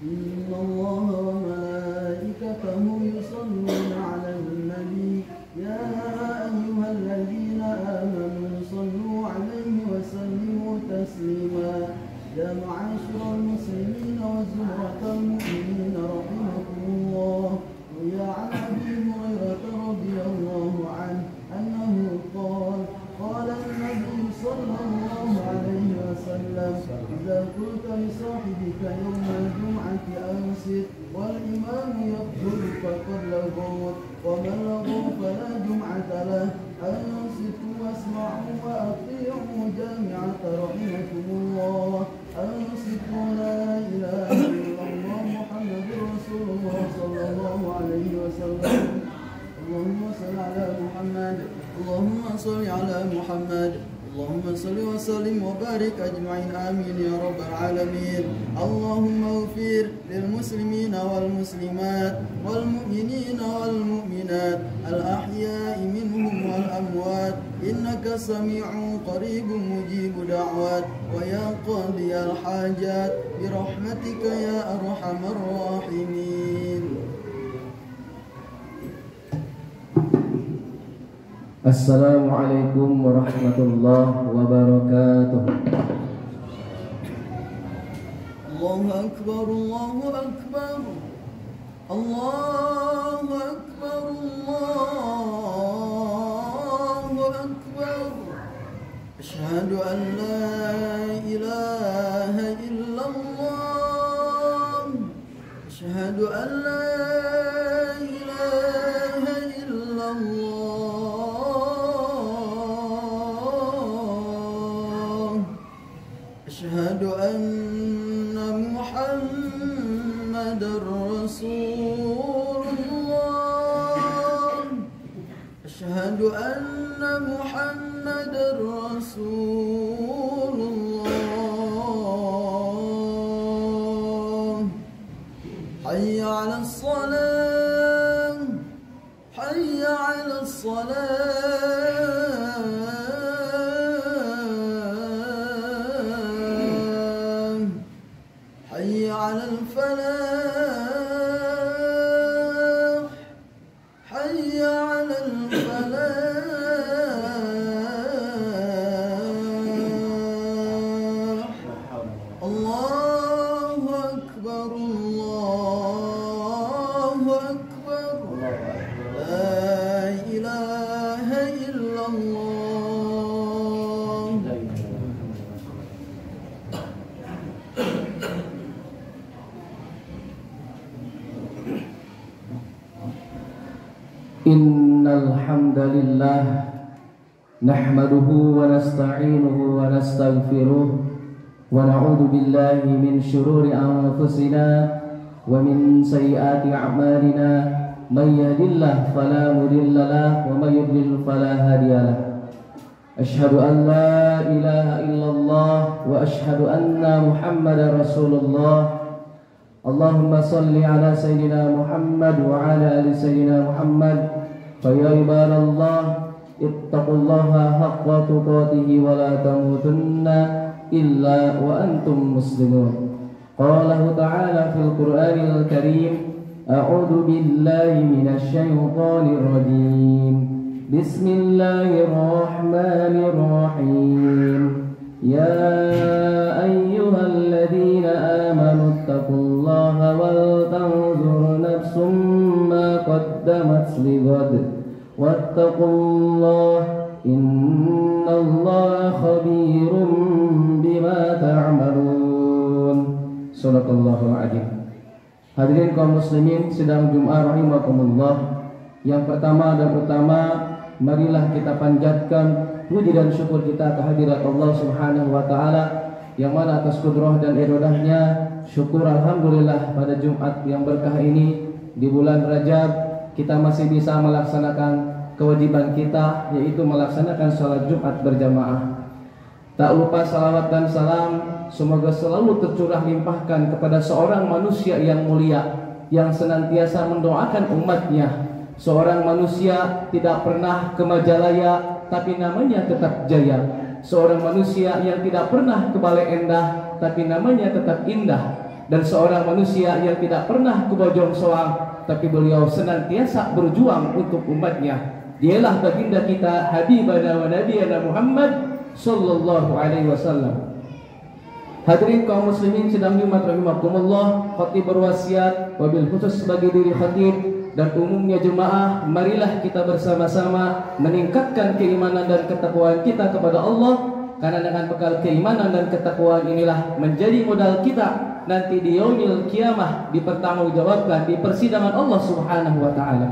إن الله وملائكته يصلون على النبي يا أيها الذين آمنوا صلوا عليه وسلموا تسليما يا معاشر المسلمين وزمرة المؤمنين رحمكم الله ويا عن أبي هريرة رضي الله عنه أنه قال النبي صلى الله عليه وسلم إذا قلت لصاحبك يوم الجمعة أنصت والإمام يخطب فقد لغوت ومن لغو فلا جمعة له أنصتوا واسمعوا وأطيعوا جامعة رحمكم الله أنصتوا لا إله إلا الله محمد رسول الله صلى الله عليه وسلم اللهم صل على محمد اللهم صل على محمد اللهم صل وسلم وبارك أجمعين آمين يا رب العالمين اللهم اغفر للمسلمين والمسلمات والمؤمنين والمؤمنات الأحياء منهم والأموات إنك سميع قريب مجيب دعوات ويا قاضي الحاجات برحمتك يا أرحم الراحمين. Assalamualaikum warahmatullahi wabarakatuh. Allahu Akbar, Allahu Akbar, Allahu Akbar, Allahu Akbar. Asyhadu an la ilaha illallah. Asyhadu an la ilaha illallah. أشهد أن محمد رسول الله أشهد أن محمد رسول الله حي على الصلاة حي على الصلاة حي على الفلاح حي على الفلاح الله أكبر الله أكبر لا إله إلا الله. Innal hamdalillah nahmaduhu wa nasta'inuhu wa nastaghfiruh wa na'udzu billahi min shururi anfusina wa min sayyiati a'malina may yahdihillahu fala mudilla lahu wa may yudlil fala hadiyalah. Asyhadu an la ilaha illallah wa asyhadu anna Muhammadar Rasulullah. Allahumma salli ala Sayyidina Muhammad wa ala ali Sayyidina Muhammad. Faya ibadallah ittaqullaha haqqa tuqatihi wa la tamutunna illa wa antum muslimun. Qala ta'ala fil Qur'anil Karim a'udzu billahi minasy syaithanir rajim. Bismillahirrahmanirrahim. Ya ayyuhalladzina amanu ittaqullaha wal tanzur nafsum ma qaddamat lighad wattaqullaha innallaha khabirum bima ta'malun. Shadaqallahul adzim. Hadirin kaum muslimin sidang Jumat rahimakumullah. Yang pertama dan utama, marilah kita panjatkan puji dan syukur kita kehadirat Allah Subhanahu wa taala yang mana atas kudrah dan iradahnya syukur alhamdulillah pada Jumat yang berkah ini di bulan Rajab kita masih bisa melaksanakan kewajiban kita, yaitu melaksanakan sholat Jumat berjamaah. Tak lupa salawat dan salam semoga selalu tercurah limpahkan kepada seorang manusia yang mulia yang senantiasa mendoakan umatnya. Seorang manusia tidak pernah ke Majalaya tapi namanya tetap jaya. Seorang manusia yang tidak pernah ke Bale Endah tapi namanya tetap indah. dan seorang manusia yang tidak pernah kebojong soang, tapi beliau senantiasa berjuang untuk umatnya. Dialah baginda kita Habibana wa Nabiyana Muhammad sallallahu alaihi wasallam. Hadirin kaum muslimin sidang Jumat rahimakumullah, khatib berwasiat wabil khusus bagi diri khatib dan umumnya jemaah, marilah kita bersama-sama meningkatkan keimanan dan ketakwaan kita kepada Allah, karena dengan bekal keimanan dan ketakwaan inilah menjadi modal kita nanti di yaumil kiamah dipertanggungjawabkan di persidangan Allah Subhanahu wa taala.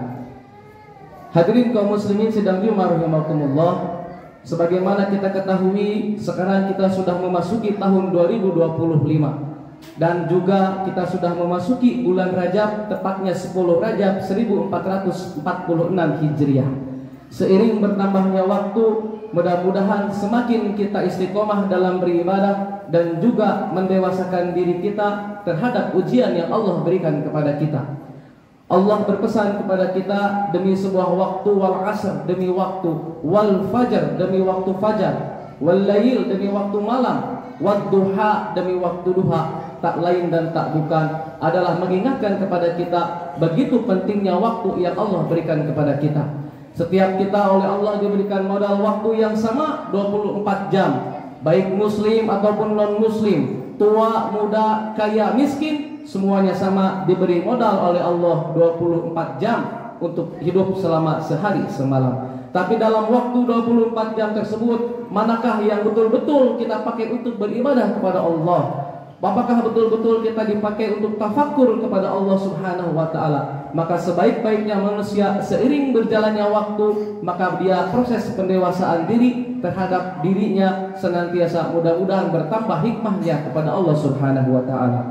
Hadirin kaum muslimin sidang Jumat rahimakumullah, sebagaimana kita ketahui sekarang kita sudah memasuki tahun 2025 dan juga kita sudah memasuki bulan Rajab, tepatnya 10 Rajab 1446 Hijriah. Seiring bertambahnya waktu, mudah-mudahan semakin kita istiqomah dalam beribadah dan juga mendewasakan diri kita terhadap ujian yang Allah berikan kepada kita. Allah berpesan kepada kita demi sebuah waktu, wal asr demi waktu, wal fajar demi waktu fajar, wal lail demi waktu malam, wad duha demi waktu duha. Tak lain dan tak bukan adalah mengingatkan kepada kita begitu pentingnya waktu yang Allah berikan kepada kita. Setiap kita oleh Allah diberikan modal waktu yang sama 24 jam, baik muslim ataupun non muslim, tua, muda, kaya, miskin, semuanya sama diberi modal oleh Allah 24 jam untuk hidup selama sehari semalam. Tapi dalam waktu 24 jam tersebut, manakah yang betul-betul kita pakai untuk beribadah kepada Allah? Apakah betul-betul kita dipakai untuk tafakur kepada Allah Subhanahu wa taala? Maka sebaik-baiknya manusia seiring berjalannya waktu, maka dia proses pendewasaan diri terhadap dirinya senantiasa mudah-mudahan bertambah hikmahnya kepada Allah Subhanahu wa taala.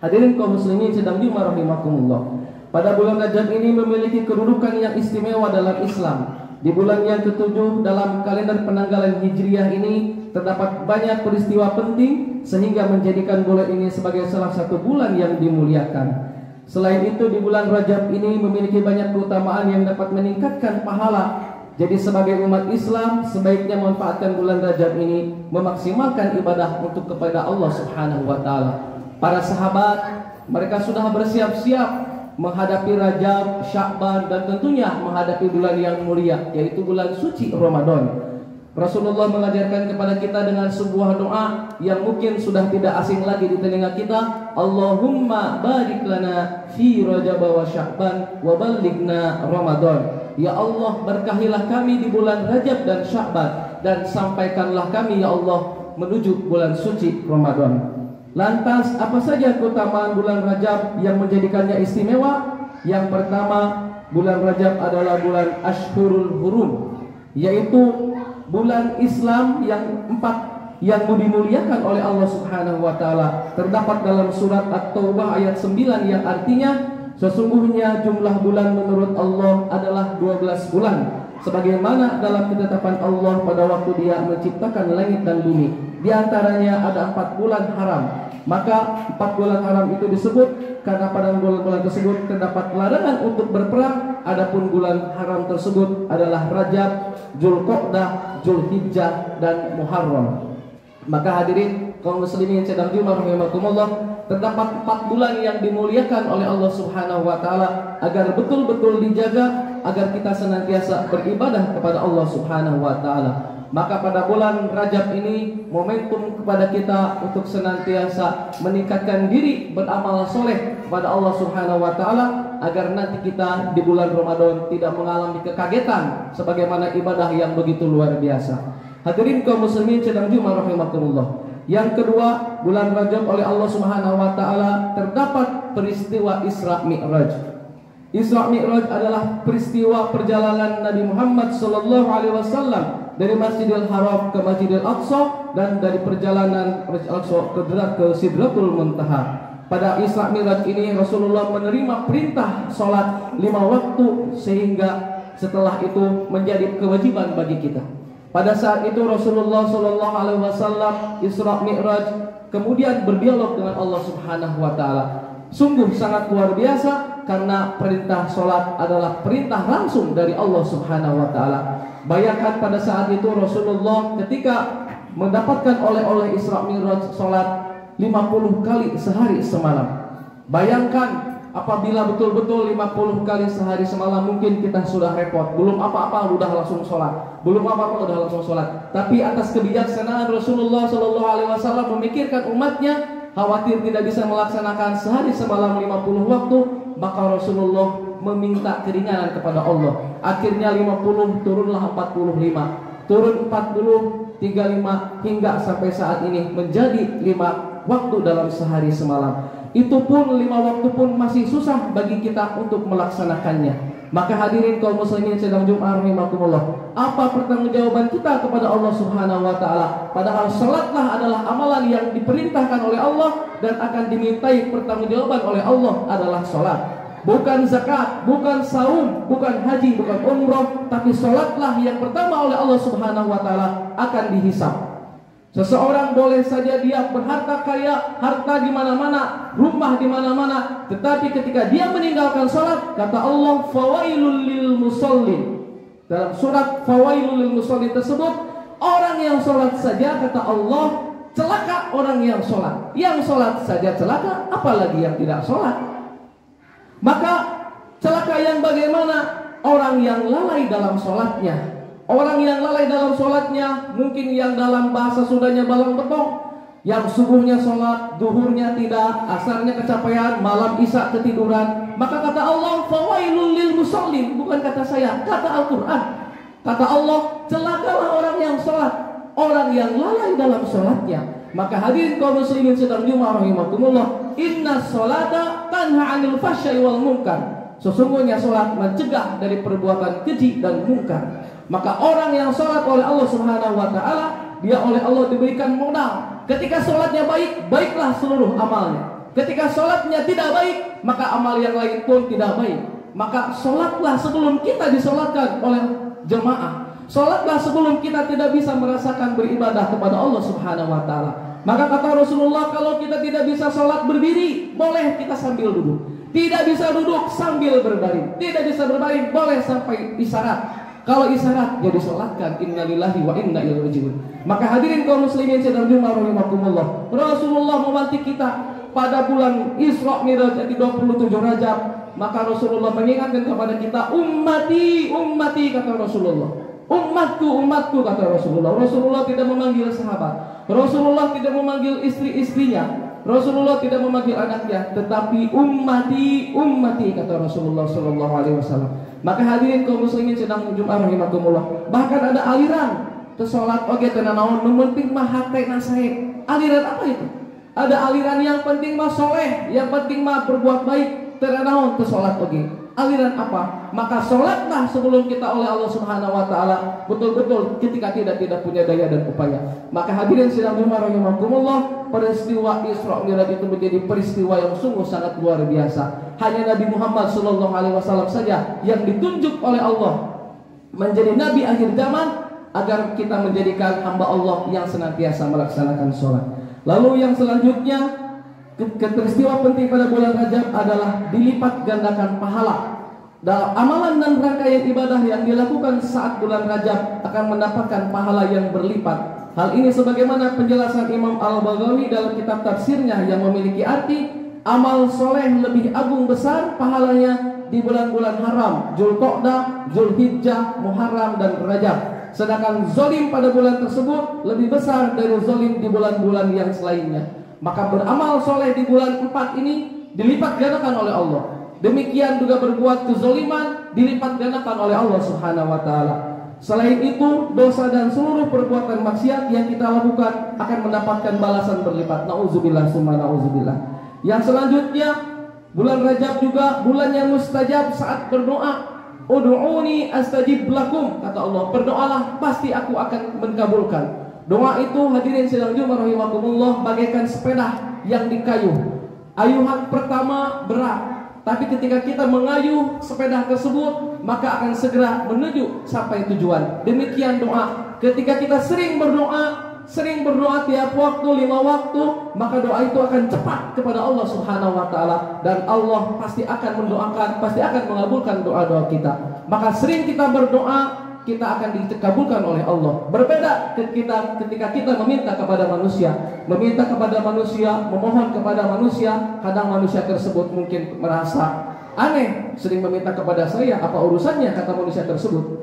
Hadirin kaum muslimin sedang rahimakumullah. Pada bulan Rajab ini memiliki kedudukan yang istimewa dalam Islam. Di bulan yang ke-7 dalam kalender penanggalan Hijriah ini terdapat banyak peristiwa penting sehingga menjadikan bulan ini sebagai salah satu bulan yang dimuliakan. Selain itu di bulan Rajab ini memiliki banyak keutamaan yang dapat meningkatkan pahala. Jadi sebagai umat Islam sebaiknya memanfaatkan bulan Rajab ini memaksimalkan ibadah untuk kepada Allah Subhanahu wa taala. Para sahabat mereka sudah bersiap-siap menghadapi Rajab, Sya'ban dan tentunya menghadapi bulan yang mulia yaitu bulan suci Ramadan. Rasulullah mengajarkan kepada kita dengan sebuah doa yang mungkin sudah tidak asing lagi di telinga kita. Allahumma barik lana fi Rajab wa Sya'ban wa ballighna Ramadan. Ya Allah, berkahilah kami di bulan Rajab dan Sya'ban dan sampaikanlah kami ya Allah menuju bulan suci Ramadan. Lantas apa saja keutamaan bulan Rajab yang menjadikannya istimewa? Yang pertama, bulan Rajab adalah bulan Ashhurul Hurum, yaitu bulan Islam yang 4 yang dimuliakan oleh Allah Subhanahu wa taala. Terdapat dalam surat At-Taubah ayat 9 yang artinya sesungguhnya jumlah bulan menurut Allah adalah 12 bulan, sebagaimana dalam ketetapan Allah pada waktu Dia menciptakan langit dan bumi. Di antaranya ada 4 bulan haram. Maka 4 bulan haram itu disebut karena pada bulan-bulan tersebut terdapat larangan untuk berperang. Adapun bulan haram tersebut adalah Rajab, Dzulqa'dah, Dzulhijjah dan Muharram. Maka hadirin kaum muslimin sedang rahimakumullah, terdapat 4 bulan yang dimuliakan oleh Allah Subhanahu wa taala agar betul-betul dijaga agar kita senantiasa beribadah kepada Allah Subhanahu wa taala. Maka pada bulan Rajab ini momentum kepada kita untuk senantiasa meningkatkan diri beramal soleh kepada Allah Subhanahu wa taala agar nanti kita di bulan Ramadan tidak mengalami kekagetan sebagaimana ibadah yang begitu luar biasa. Hadirin kaum muslimin sedang rahimakumullah. Yang kedua, bulan Rajab oleh Allah Subhanahu wa taala terdapat peristiwa Isra Mi'raj. Isra Mi'raj adalah peristiwa perjalanan Nabi Muhammad sallallahu alaihi wasallam dari Masjidil Haram ke Masjidil Aqsa dan dari perjalanan Al-Aqsa ke Sidratul Muntaha. Pada Isra Mi'raj ini Rasulullah menerima perintah salat 5 waktu sehingga setelah itu menjadi kewajiban bagi kita. Pada saat itu Rasulullah sallallahu alaihi wasallam Isra Mi'raj kemudian berdialog dengan Allah Subhanahu wa taala. Sungguh sangat luar biasa karena perintah salat adalah perintah langsung dari Allah Subhanahu wa taala. Bayangkan pada saat itu Rasulullah ketika mendapatkan oleh Isra Mi'raj salat, 50 kali sehari semalam. Bayangkan apabila betul-betul 50 kali sehari semalam, mungkin kita sudah repot, belum apa-apa udah langsung sholat, belum apa-apa udah langsung sholat. Tapi atas kebijaksanaan Rasulullah SAW memikirkan umatnya, khawatir tidak bisa melaksanakan sehari semalam 50 waktu, maka Rasulullah meminta keringanan kepada Allah. Akhirnya 50 turunlah 45, turun 40, 35 hingga sampai saat ini menjadi 5 waktu dalam sehari semalam. Itu pun 5 waktu pun masih susah bagi kita untuk melaksanakannya. Maka hadirin kaum muslimin sedang Jumat rahimakumullah, apa pertanggungjawaban kita kepada Allah Subhanahu wa taala? Padahal salatlah adalah amalan yang diperintahkan oleh Allah dan akan dimintai pertanggungjawaban oleh Allah adalah salat. Bukan zakat, bukan saum, bukan haji, bukan umroh, tapi salatlah yang pertama oleh Allah Subhanahu wa taala akan dihisab. Seseorang boleh saja dia berharta kaya, harta di mana-mana, rumah di mana-mana, tetapi ketika dia meninggalkan salat, kata Allah, fawailul lil musallin. Dalam surat fawailul lil musallin tersebut, orang yang salat saja kata Allah, celaka orang yang salat. Yang salat saja celaka, apalagi yang tidak salat. Maka celaka yang bagaimana? Orang yang lalai dalam salatnya. Orang yang lalai dalam sholatnya, mungkin yang dalam bahasa Sundanya balang betong, yang subuhnya sholat, duhurnya tidak, asarnya kecapean, malam isya ketiduran. Maka kata Allah, fawailul lil musallin, bukan kata saya, kata Al-Quran. Kata Allah, celakalah orang yang sholat, orang yang lalai dalam sholatnya. Maka hadirin kaum muslimin sedang Jumat rahimakumullah, inna sholata tanha 'anil fahsya'i wal munkar. Sesungguhnya sholat mencegah dari perbuatan keji dan munkar. Maka orang yang sholat oleh Allah Subhanahu wa taala, dia oleh Allah diberikan modal. Ketika sholatnya baik, baiklah seluruh amalnya. Ketika sholatnya tidak baik, maka amal yang lain pun tidak baik. Maka sholatlah sebelum kita disolatkan oleh jemaah. Sholatlah sebelum kita tidak bisa merasakan beribadah kepada Allah Subhanahu wa taala. Maka kata Rasulullah, kalau kita tidak bisa sholat berdiri, boleh kita sambil duduk. Tidak bisa duduk sambil berbaring. Tidak bisa berbaring, boleh sampai isyarat. Kalau isyarat jadi sholatkan, innalillahi wa inna ilaihi raji'un. Maka hadirin kaum muslimin sedang Jumat rahimakumullah, Rasulullah memantik kita pada bulan Isra Mi'raj di 27 Rajab. Maka Rasulullah mengingatkan kepada kita, ummati, ummati, kata Rasulullah. Umatku, umatku, kata Rasulullah. Rasulullah tidak memanggil sahabat, Rasulullah tidak memanggil istri-istrinya, Rasulullah tidak memanggil anaknya, tetapi ummati, ummati, kata Rasulullah sallallahu alaihi wasallam. Maka hadirin kaum muslimin sedang Jumat rahimakumullah, bahkan ada aliran ke salat oge teu naon, nu penting mah hate nasae. Aliran apa itu? Ada aliran yang penting mah soleh, yang penting mah berbuat baik, teu naon ke salat oge. Aliran apa? Maka salatlah sebelum kita oleh Allah Subhanahu wa taala betul-betul ketika tidak punya daya dan upaya. Maka hadirin sedang Jumat rahimakumullah, peristiwa Isra Mi'raj itu menjadi peristiwa yang sungguh sangat luar biasa. Hanya Nabi Muhammad sallallahu alaihi wasallam saja yang ditunjuk oleh Allah menjadi nabi akhir zaman agar kita menjadikan hamba Allah yang senantiasa melaksanakan sholat. Lalu yang selanjutnya, peristiwa penting pada bulan Rajab adalah dilipat gandakan pahala. Dalam amalan dan rangkaian ibadah yang dilakukan saat bulan Rajab akan mendapatkan pahala yang berlipat. Hal ini sebagaimana penjelasan Imam Al-Baghawi dalam kitab tafsirnya yang memiliki arti, amal soleh lebih agung besar pahalanya di bulan-bulan haram, Dzulqa'dah, Dzulhijjah, Muharram dan Rajab. Sedangkan zolim pada bulan tersebut lebih besar dari zolim di bulan-bulan yang selainnya. Maka beramal soleh di bulan 4 ini dilipat gandakan oleh Allah. Demikian juga berbuat kezoliman dilipat gandakan oleh Allah Subhanahu wa taala. Selain itu, dosa dan seluruh perbuatan maksiat yang kita lakukan akan mendapatkan balasan berlipat. Nauzubillah summa nauzubillah. Yang selanjutnya, bulan Rajab juga bulan yang mustajab saat berdoa. Ud'uni astajib lakum, kata Allah. Berdoalah, pasti aku akan mengabulkan. Doa itu hadirin sedang Jumat rahimakumullah bagaikan sepeda yang dikayuh. Ayuhan pertama berat, tapi ketika kita mengayuh sepeda tersebut, maka akan segera menuju sampai tujuan. Demikian doa. Ketika kita sering berdoa tiap waktu 5 waktu, maka doa itu akan cepat kepada Allah Subhanahu wa taala dan Allah pasti akan mendoakan, pasti akan mengabulkan doa-doa kita. Maka sering kita berdoa, kita akan dikabulkan oleh Allah. Berbeda ketika kita meminta kepada manusia, memohon kepada manusia, kadang manusia tersebut mungkin merasa aneh, sering meminta kepada saya, apa urusannya kata manusia tersebut.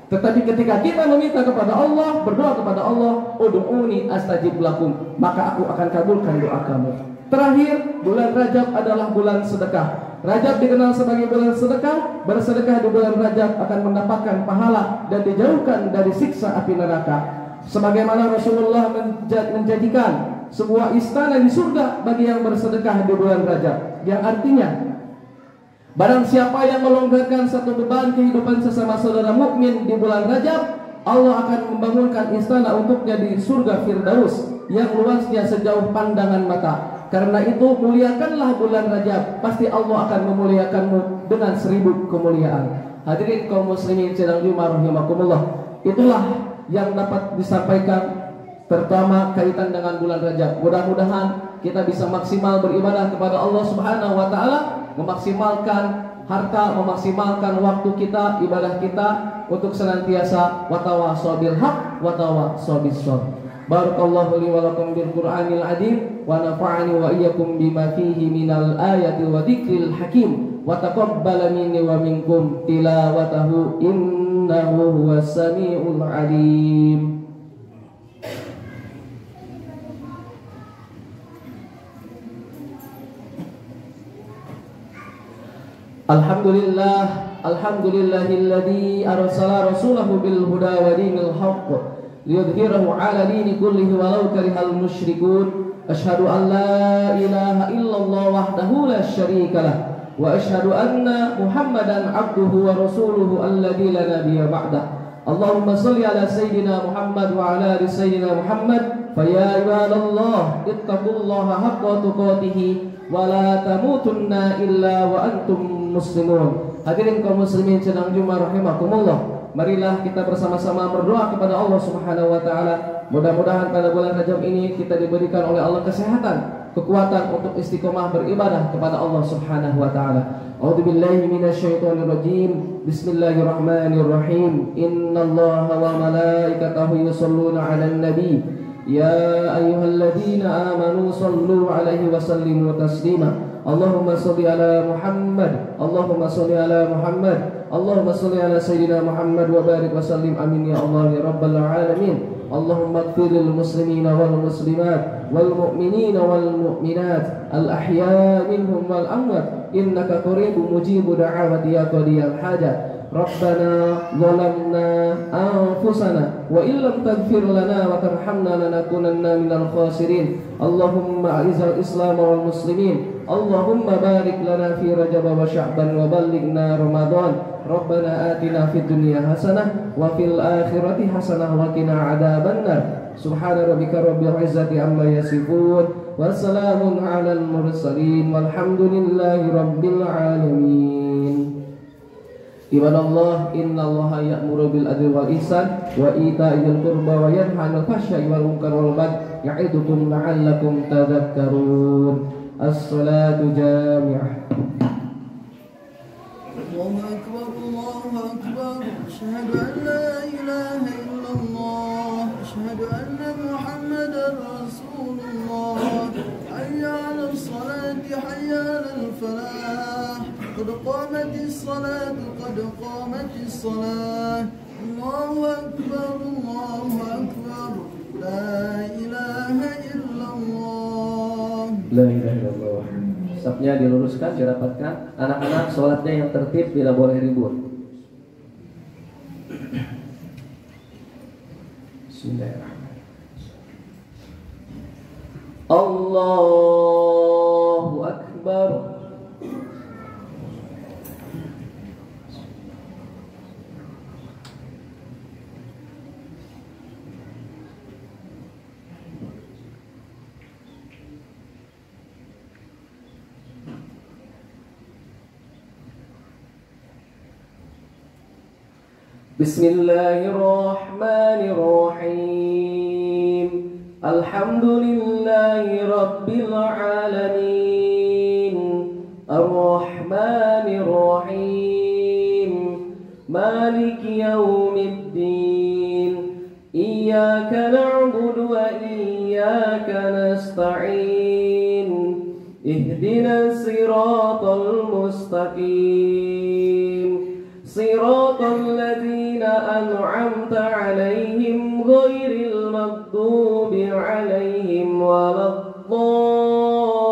Tetapi ketika kita meminta kepada Allah, berdoa kepada Allah, ud'uni astajib lakum, maka aku akan kabulkan doa kamu. Terakhir, bulan Rajab adalah bulan sedekah. Rajab dikenal sebagai bulan sedekah. Bersedekah di bulan Rajab akan mendapatkan pahala dan dijauhkan dari siksa api neraka. Sebagaimana Rasulullah menjadikan sebuah istana di surga bagi yang bersedekah di bulan Rajab, yang artinya barang siapa yang melonggarkan satu beban kehidupan sesama saudara mukmin di bulan Rajab, Allah akan membangunkan istana untuknya di surga Firdaus yang luasnya sejauh pandangan mata. Karena itu muliakanlah bulan Rajab, pasti Allah akan memuliakanmu dengan 1000 kemuliaan. Hadirin kaum muslimin sidang Jumat rahimakumullah, itulah yang dapat disampaikan pertama kaitan dengan bulan Rajab. Mudah-mudahan kita bisa maksimal beribadah kepada Allah Subhanahu wa taala, memaksimalkan harta, memaksimalkan waktu kita, ibadah kita untuk senantiasa watawasau bil haq watawasau bis sabr. Barakallahu li wa lakum bil Qur'anil azim wa nafa'ani wa iyyakum bima fihi minal ayati wa dzikril hakim wa taqabbala minni wa minkum tilawatahu innahu huwas samiul alim. Alhamdulillahilladzi arsala rasulahu bil huda wa dinil haqq liyudhhirahu 'ala dini kullihi walau karihal musyrikun. Asyhadu an la ilaha illallah wahdahu la syarika lah wa asyhadu anna Muhammadan 'abduhu wa rasuluhu alladzi la nabiyya ba'dah. Allahumma shalli 'ala sayyidina Muhammad wa 'ala ali sayyidina Muhammad. Fa ya ibadallah ittaqullaha haqqa tuqatih wa la tamutunna illa wa antum muslimun. Hadirin kaum muslimin sedang Jumat rahimakumullah, marilah kita bersama-sama berdoa kepada Allah Subhanahu wa taala. Mudah-mudahan pada bulan Rajab ini kita diberikan oleh Allah kesehatan, kekuatan untuk istiqomah beribadah kepada Allah Subhanahu wa taala. A'udzubillahi minasyaitonir rajim. Bismillahirrahmanirrahim. Innallaha wa malaikatahu yusholluna 'alan nabi. Ya ayyuhalladzina amanu shallu 'alaihi wa sallimu taslima. Allahumma shalli ala Muhammad, Allahumma shalli ala Muhammad, Allahumma shalli ala sayyidina Muhammad wa barik wa sallim, amin ya Allah ya rabbal alamin. Allahumma ighfir lil muslimina wal muslimat wal mu'minina wal mu'minat al ahya minhum wal amwat innaka qaribun mujibu da'awati ya qadiyal hajat. Rabbana zalamna anfusana wa illam taghfir lana wa tarhamna lanakunanna minal khasirin. Allahumma a'izal islam wal muslimin. Allahumma barik lana fi Rajab wa Sya'ban wa ballighna Ramadan. Rabbana atina fid dunya hasanah wa fil akhirati hasanah wa qina adzabannar. Subhana rabbika rabbil izzati amma yasifun wa salamun 'alal mursalin walhamdulillahi rabbil alamin. Ibadallah, innallaha ya'muru bil adli wal ihsan wa itaa'il qurba wa yanha 'anil fahsya'i wal munkari wal baghi ya'idukum la'allakum tadhakkarun. As-salatu jami'ah. Allahu akbar, Allahu akbar. Asyhadu an la ilaha illallah, asyhadu anna Muhammadar Rasulullah. Hayya 'alas salati, hayya 'alal falah. قد قامت الصلاة قد قامت الصلاة. الله أكبر الله أكبر. لا إله إلا الله. La ilaha illallah. Safnya diluruskan, dirapatkan. Anak-anak sholatnya yang tertib, tidak boleh ribut. Bismillahirrahmanirrahim. Allahu Akbar. Bismillahirrahmanirrahim. Alhamdulillahi rabbil alamin. Ar-Rahmanir Rahim. مالك يوم الدين إياك نعبد وإياك نستعين اهدنا الصراط المستقيم صراط الذين أنعمت عليهم غير المغضوب عليهم ولا الضالين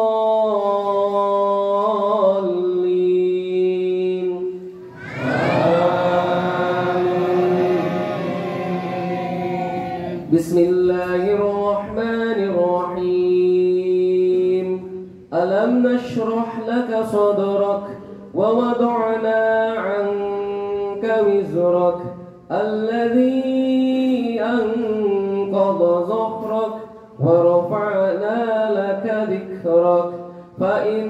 بسم الله الرحمن الرحيم ألم نشرح لك صدرك ووضعنا عنك وزرك الذي أنقض ظهرك ورفعنا لك ذكرك فإن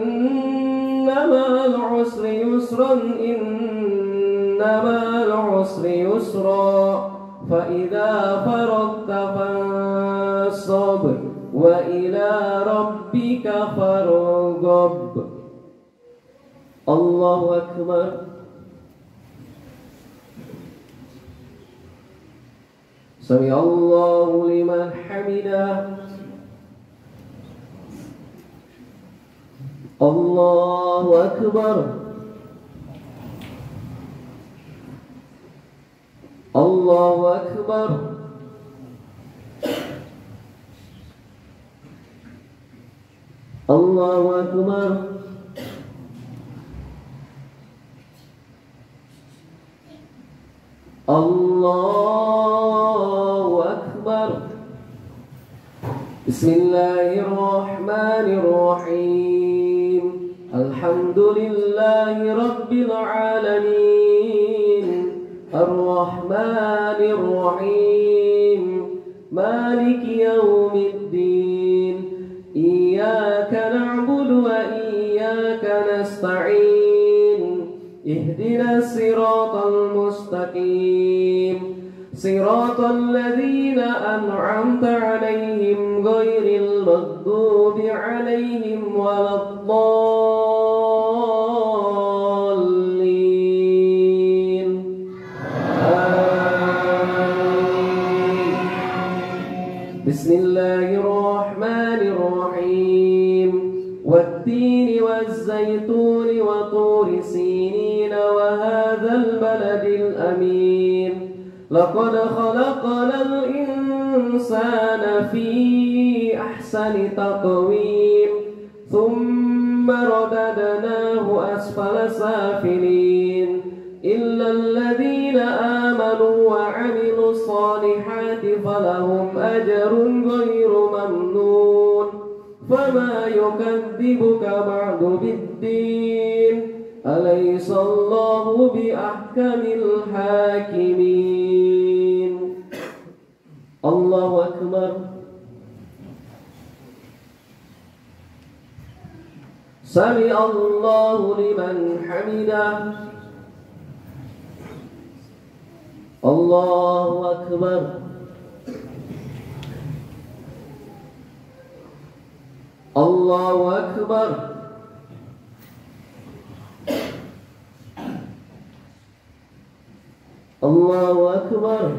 مع العسر يسرا إن مع العسر يسرا فإذا فرغت فانصب وإلى ربك فارغب الله أكبر سمع الله لمن حمده الله أكبر الله أكبر الله أكبر الله أكبر بسم الله الرحمن الرحيم الحمد لله رب العالمين الرحمن الرحيم مالك يوم الدين إياك نعبد وإياك نستعين اهدنا الصراط المستقيم صراط الذين أنعمت عليهم غير المغضوب عليهم ولا الضالين آمين بسم الله الرحمن الرحيم والتين والزيتون وطور سينين وهذا البلد الأمين لقد خلقنا الإنسان في أحسن تقويم ثم رددناه أسفل سافلين إلا الذين آمنوا وعملوا الصالحات فلهم أجر غير ممنون فما يكذبك بعد بالدين أليس الله بأحكم الحاكمين الله أكبر سمع الله لمن حمده الله أكبر الله أكبر الله أكبر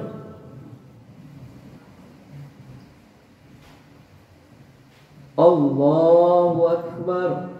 الله أكبر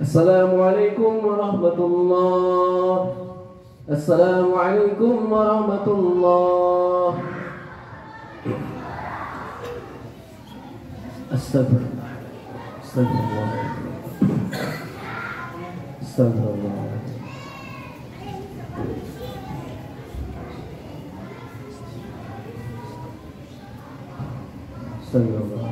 Assalamualaikum warahmatullahi. Assalamualaikum warahmatullahi. Astagfirullah. Astagfirullah. Astagfirullah. Astagfirullah.